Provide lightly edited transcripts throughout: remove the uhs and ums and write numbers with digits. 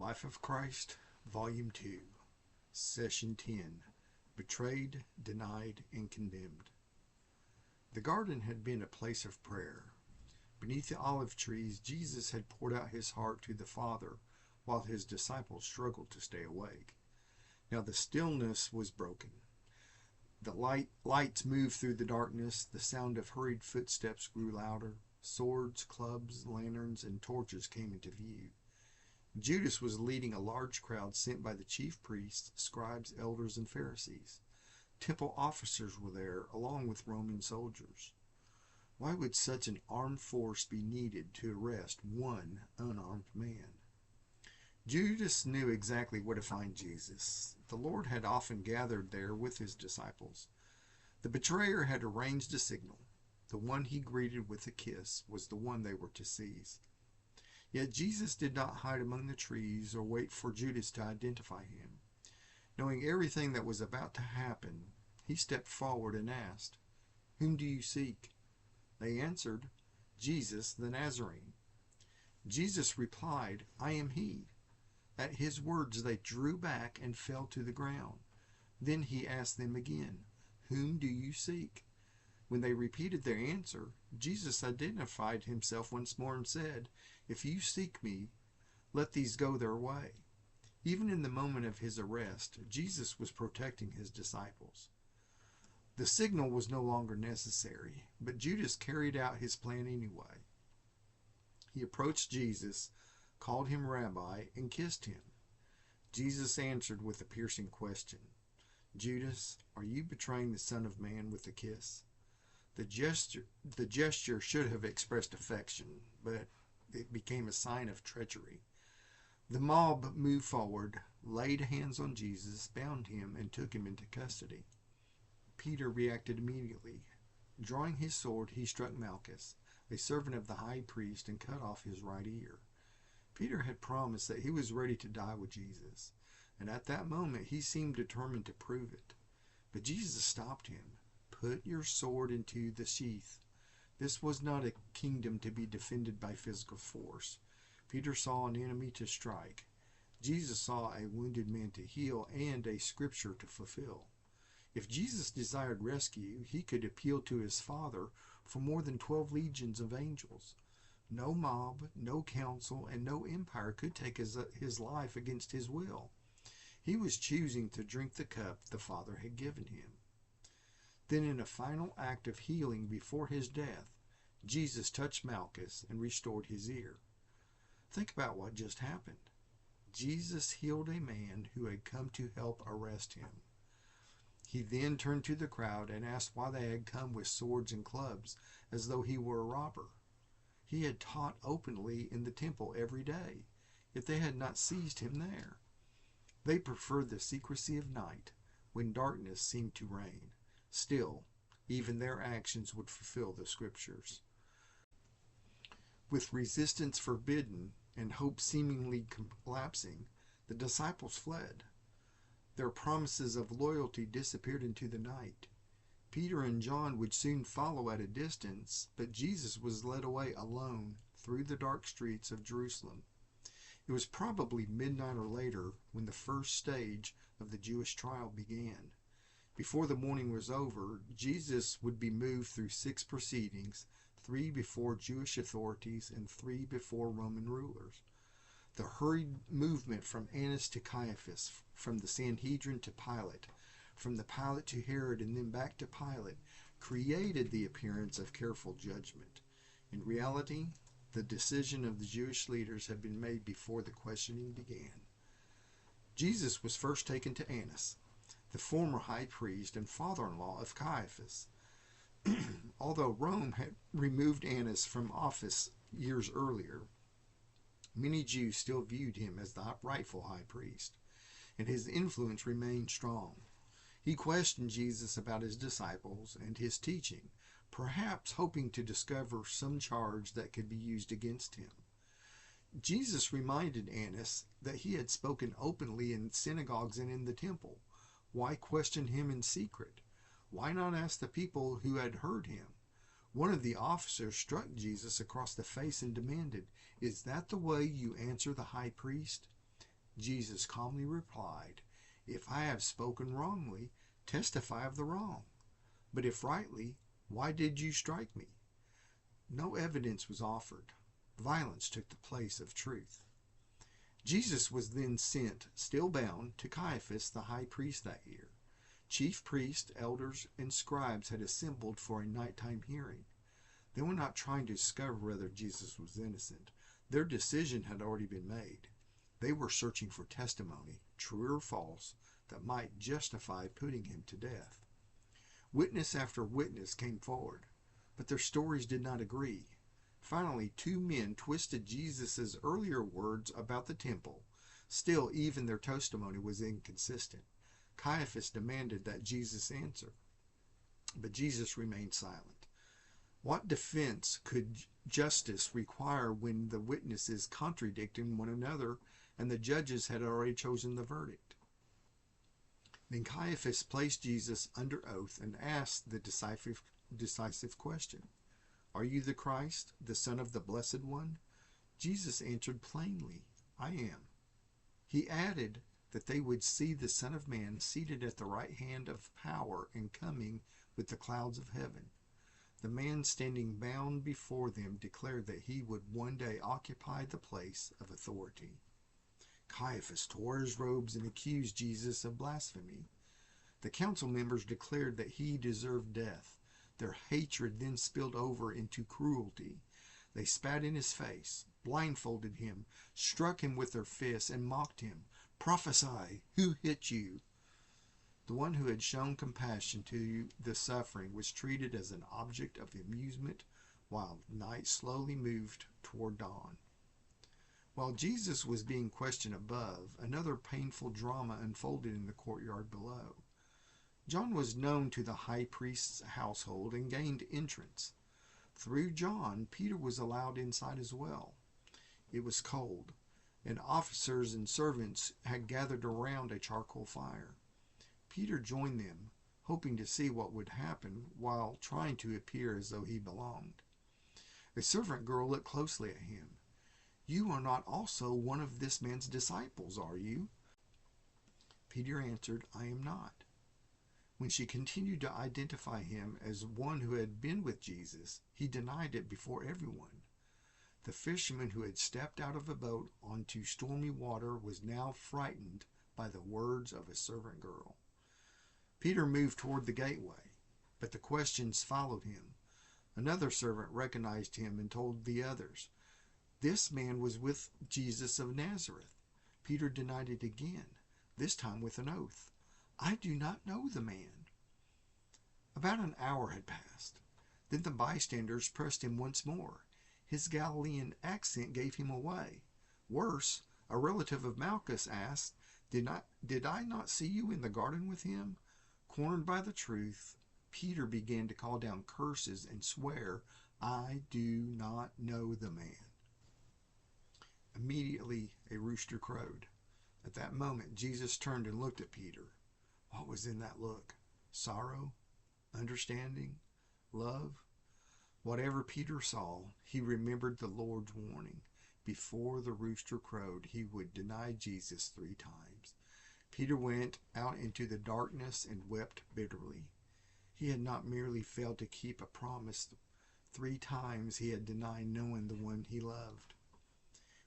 Life of Christ, Volume 2, Session 10, Betrayed, Denied, and Condemned. The garden had been a place of prayer. Beneath the olive trees, Jesus had poured out his heart to the Father, while his disciples struggled to stay awake. Now the stillness was broken. The lights moved through the darkness. The sound of hurried footsteps grew louder. Swords, clubs, lanterns, and torches came into view. Judas was leading a large crowd sent by the chief priests, scribes, elders, and Pharisees. Temple officers were there, along with Roman soldiers. Why would such an armed force be needed to arrest one unarmed man? Judas knew exactly where to find Jesus. The Lord had often gathered there with his disciples. The betrayer had arranged a signal. The one he greeted with a kiss was the one they were to seize. Yet Jesus did not hide among the trees or wait for Judas to identify him. Knowing everything that was about to happen, he stepped forward and asked, "Whom do you seek?" They answered, "Jesus the Nazarene." Jesus replied, "I am he." At his words they drew back and fell to the ground. Then he asked them again, "Whom do you seek?" When they repeated their answer, Jesus identified himself once more and said, "If you seek me, let these go their way." Even in the moment of his arrest, Jesus was protecting his disciples. The signal was no longer necessary, but Judas carried out his plan anyway. He approached Jesus, called him Rabbi, and kissed him. Jesus answered with a piercing question, "Judas, are you betraying the Son of Man with a kiss?" The gesture should have expressed affection, but it became a sign of treachery. The mob moved forward, laid hands on Jesus, bound him, and took him into custody. Peter reacted immediately. Drawing his sword, he struck Malchus, a servant of the high priest, and cut off his right ear. Peter had promised that he was ready to die with Jesus, and at that moment he seemed determined to prove it. But Jesus stopped him. "Put your sword into the sheath." This was not a kingdom to be defended by physical force. Peter saw an enemy to strike. Jesus saw a wounded man to heal and a scripture to fulfill. If Jesus desired rescue, he could appeal to his Father for more than 12 legions of angels. No mob, no council, and no empire could take his life against his will. He was choosing to drink the cup the Father had given him. Then, in a final act of healing before his death, Jesus touched Malchus and restored his ear. Think about what just happened. Jesus healed a man who had come to help arrest him. He then turned to the crowd and asked why they had come with swords and clubs, as though he were a robber. He had taught openly in the temple every day, yet they had not seized him there. They preferred the secrecy of night, when darkness seemed to reign. Still, even their actions would fulfill the scriptures. With resistance forbidden and hope seemingly collapsing, the disciples fled. Their promises of loyalty disappeared into the night. Peter and John would soon follow at a distance, but Jesus was led away alone through the dark streets of Jerusalem. It was probably midnight or later when the first stage of the Jewish trial began. Before the morning was over, Jesus would be moved through 6 proceedings, 3 before Jewish authorities and 3 before Roman rulers. The hurried movement from Annas to Caiaphas, from the Sanhedrin to Pilate, from the Pilate to Herod, and then back to Pilate, created the appearance of careful judgment. In reality, the decision of the Jewish leaders had been made before the questioning began. Jesus was first taken to Annas, the former high priest and father-in-law of Caiaphas. Although Rome had removed Annas from office years earlier, many Jews still viewed him as the rightful high priest, and his influence remained strong. He questioned Jesus about his disciples and his teaching, perhaps hoping to discover some charge that could be used against him. Jesus reminded Annas that he had spoken openly in synagogues and in the temple. Why question him in secret? Why not ask the people who had heard him? One of the officers struck Jesus across the face and demanded, "Is that the way you answer the high priest?" Jesus calmly replied, "If I have spoken wrongly, testify of the wrong. But if rightly, why did you strike me?" No evidence was offered. Violence took the place of truth. Jesus was then sent, still bound, to Caiaphas the high priest that year. Chief priests, elders, and scribes had assembled for a nighttime hearing. They were not trying to discover whether Jesus was innocent. Their decision had already been made. They were searching for testimony, true or false, that might justify putting him to death. Witness after witness came forward, but their stories did not agree. Finally, two men twisted Jesus' earlier words about the temple. Still, even their testimony was inconsistent. Caiaphas demanded that Jesus answer, but Jesus remained silent. What defense could justice require when the witnesses contradicted one another and the judges had already chosen the verdict? Then Caiaphas placed Jesus under oath and asked the decisive question, "Are you the Christ, the Son of the Blessed One?" Jesus answered plainly, "I am." He added that they would see the Son of Man seated at the right hand of power and coming with the clouds of heaven. The man standing bound before them declared that he would one day occupy the place of authority. Caiaphas tore his robes and accused Jesus of blasphemy. The council members declared that he deserved death. Their hatred then spilled over into cruelty. They spat in his face, blindfolded him, struck him with their fists, and mocked him. "Prophesy! Who hit you?" The one who had shown compassion to the suffering was treated as an object of amusement while night slowly moved toward dawn. While Jesus was being questioned above, another painful drama unfolded in the courtyard below. John was known to the high priest's household and gained entrance. Through John, Peter was allowed inside as well. It was cold, and officers and servants had gathered around a charcoal fire. Peter joined them, hoping to see what would happen while trying to appear as though he belonged. A servant girl looked closely at him. "You are not also one of this man's disciples, are you?" Peter answered, "I am not." When she continued to identify him as one who had been with Jesus, he denied it before everyone. The fisherman who had stepped out of a boat onto stormy water was now frightened by the words of a servant girl. Peter moved toward the gateway, but the questions followed him. Another servant recognized him and told the others, "This man was with Jesus of Nazareth." Peter denied it again, this time with an oath. "I do not know the man." About an hour had passed. Then the bystanders pressed him once more. His Galilean accent gave him away. Worse, a relative of Malchus asked, Did I not see you in the garden with him?" Cornered by the truth, Peter began to call down curses and swear, "I do not know the man." Immediately a rooster crowed. At that moment, Jesus turned and looked at Peter. What was in that look? Sorrow? Understanding? Love? Whatever Peter saw, he remembered the Lord's warning. Before the rooster crowed, he would deny Jesus 3 times. Peter went out into the darkness and wept bitterly. He had not merely failed to keep a promise. 3 times he had denied knowing the one he loved.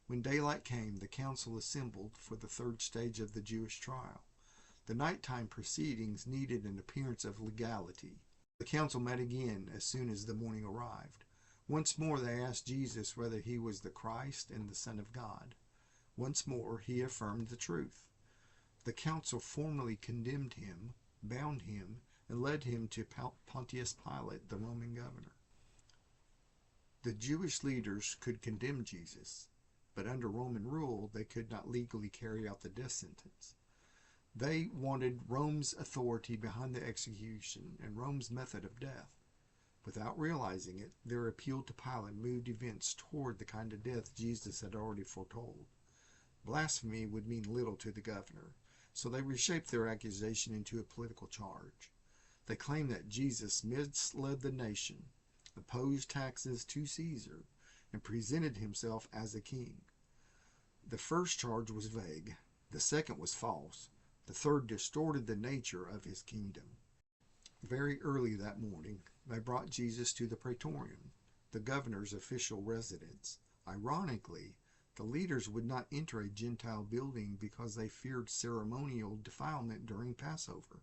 When daylight came, the council assembled for the 3rd stage of the Jewish trial. The nighttime proceedings needed an appearance of legality. The council met again as soon as the morning arrived. Once more they asked Jesus whether he was the Christ and the Son of God. Once more he affirmed the truth. The council formally condemned him, bound him, and led him to Pontius Pilate, the Roman governor. The Jewish leaders could condemn Jesus, but under Roman rule they could not legally carry out the death sentence. They wanted Rome's authority behind the execution and Rome's method of death. Without realizing it, their appeal to Pilate moved events toward the kind of death Jesus had already foretold. Blasphemy would mean little to the governor, so they reshaped their accusation into a political charge. They claimed that Jesus misled the nation, opposed taxes to Caesar, and presented himself as a king. The first charge was vague. The second was false. The third distorted the nature of his kingdom. Very early that morning, they brought Jesus to the praetorium, the governor's official residence. Ironically, the leaders would not enter a Gentile building because they feared ceremonial defilement during Passover.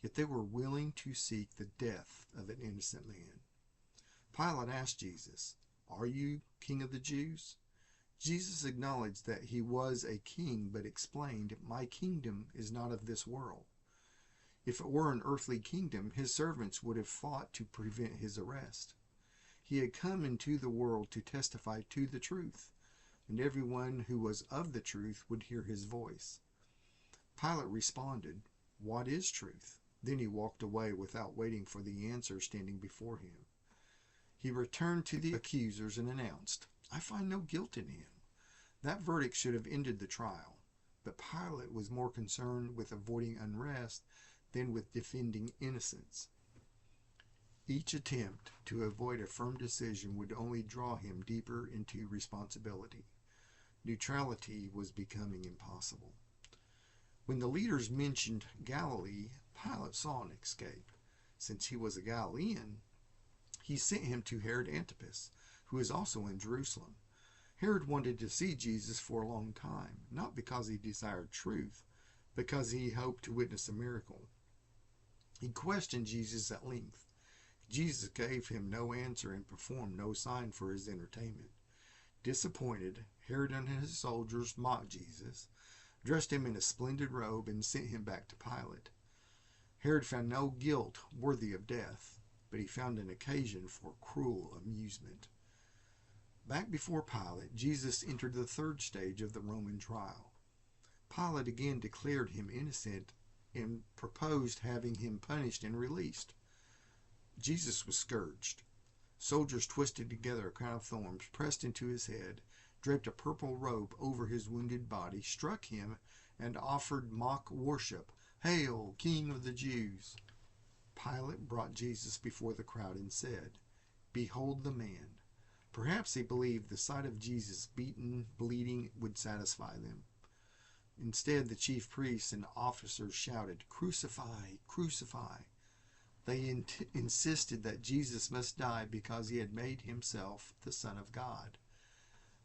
Yet they were willing to seek the death of an innocent man. Pilate asked Jesus, "Are you king of the Jews?" Jesus acknowledged that he was a king, but explained, "My kingdom is not of this world." If it were an earthly kingdom, his servants would have fought to prevent his arrest. He had come into the world to testify to the truth, and everyone who was of the truth would hear his voice. Pilate responded, "What is truth?" Then he walked away without waiting for the answer standing before him. He returned to the accusers and announced, "I find no guilt in him." That verdict should have ended the trial, but Pilate was more concerned with avoiding unrest than with defending innocence. Each attempt to avoid a firm decision would only draw him deeper into responsibility. Neutrality was becoming impossible. When the leaders mentioned Galilee, Pilate saw an escape. Since he was a Galilean, he sent him to Herod Antipas, who is also in Jerusalem. Herod wanted to see Jesus for a long time, not because he desired truth, but because he hoped to witness a miracle. He questioned Jesus at length. Jesus gave him no answer and performed no sign for his entertainment. Disappointed, Herod and his soldiers mocked Jesus, dressed him in a splendid robe, and sent him back to Pilate. Herod found no guilt worthy of death, but he found an occasion for cruel amusement. Back before Pilate, Jesus entered the third stage of the Roman trial. Pilate again declared him innocent and proposed having him punished and released. Jesus was scourged. Soldiers twisted together a crown of thorns, pressed into his head, draped a purple robe over his wounded body, struck him, and offered mock worship. "Hail, King of the Jews!" Pilate brought Jesus before the crowd and said, "Behold the man." Perhaps they believed the sight of Jesus beaten, bleeding, would satisfy them. Instead, the chief priests and officers shouted, "Crucify! Crucify!" They insisted that Jesus must die because he had made himself the Son of God.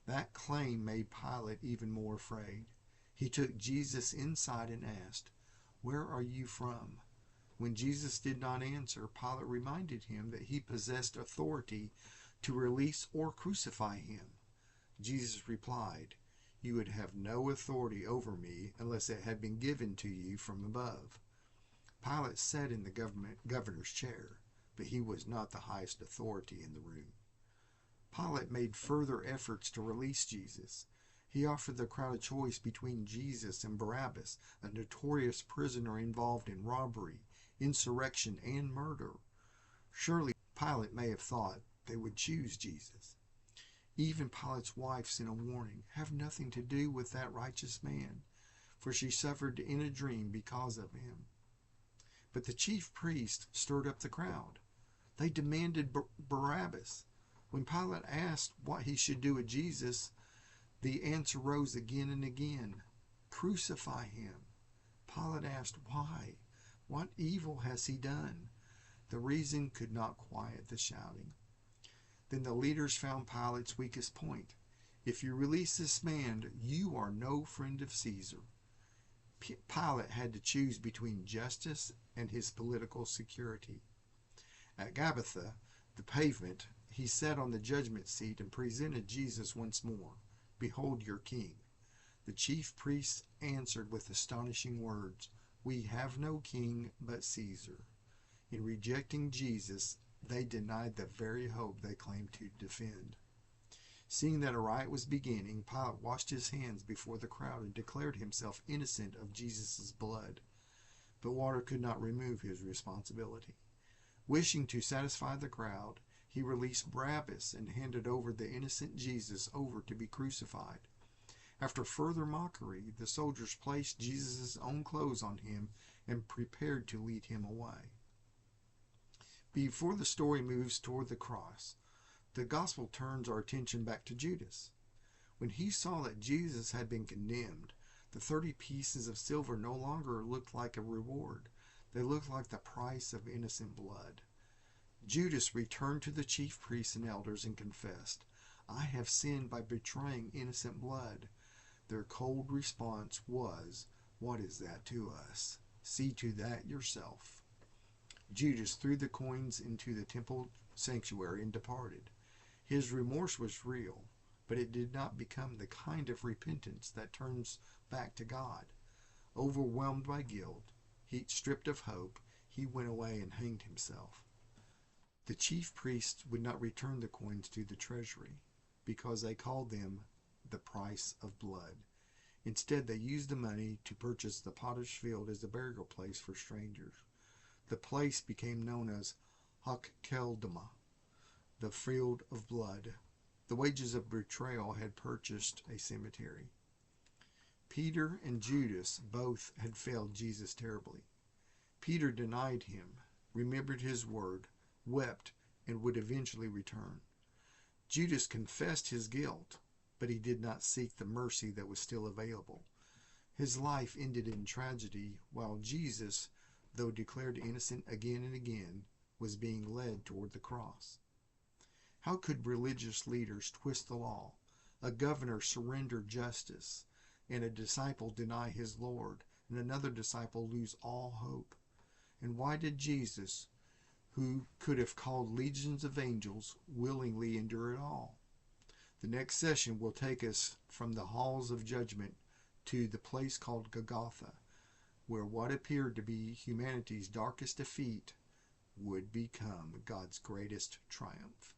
That claim made Pilate even more afraid. He took Jesus inside and asked, "Where are you from?" When Jesus did not answer, Pilate reminded him that he possessed authority to release or crucify him. Jesus replied, "You would have no authority over me unless it had been given to you from above." Pilate sat in the governor's chair, but he was not the highest authority in the room. Pilate made further efforts to release Jesus. He offered the crowd a choice between Jesus and Barabbas, a notorious prisoner involved in robbery, insurrection, and murder. Surely Pilate may have thought they would choose Jesus. Even Pilate's wife sent a warning, "Have nothing to do with that righteous man," for she suffered in a dream because of him. But the chief priest stirred up the crowd. They demanded Barabbas. When Pilate asked what he should do with Jesus, the answer rose again and again, "Crucify him." Pilate asked, "Why? What evil has he done?" The reason could not quiet the shouting. Then the leaders found Pilate's weakest point. "If you release this man, you are no friend of Caesar." Pilate had to choose between justice and his political security. At Gabbatha, the pavement, he sat on the judgment seat and presented Jesus once more. "Behold your king." The chief priests answered with astonishing words, "We have no king but Caesar." In rejecting Jesus, they denied the very hope they claimed to defend. Seeing that a riot was beginning, Pilate washed his hands before the crowd and declared himself innocent of Jesus' blood. But water could not remove his responsibility. Wishing to satisfy the crowd, he released Barabbas and handed over the innocent Jesus over to be crucified. After further mockery, the soldiers placed Jesus' own clothes on him and prepared to lead him away. Before the story moves toward the cross, the gospel turns our attention back to Judas. When he saw that Jesus had been condemned, The 30 pieces of silver no longer looked like a reward. They looked like the price of innocent blood. Judas returned to the chief priests and elders and confessed, "I have sinned by betraying innocent blood." Their cold response was, "What is that to us? See to that yourself." Judas threw the coins into the temple sanctuary and departed. His remorse was real, but it did not become the kind of repentance that turns back to God. Overwhelmed by guilt, stripped of hope, he went away and hanged himself. The chief priests would not return the coins to the treasury because they called them the price of blood. Instead, they used the money to purchase the potter's field as a burial place for strangers. The place became known as Hakkeldama, the field of blood. The wages of betrayal had purchased a cemetery. Peter and Judas both had failed Jesus terribly. Peter denied him, remembered his word, wept, and would eventually return. Judas confessed his guilt, but he did not seek the mercy that was still available. His life ended in tragedy, while Jesus, though declared innocent again and again, was being led toward the cross. How could religious leaders twist the law, a governor surrender justice, and a disciple deny his Lord, and another disciple lose all hope? And why did Jesus, who could have called legions of angels, willingly endure it all? The next session will take us from the halls of judgment to the place called Golgotha, where what appeared to be humanity's darkest defeat would become God's greatest triumph.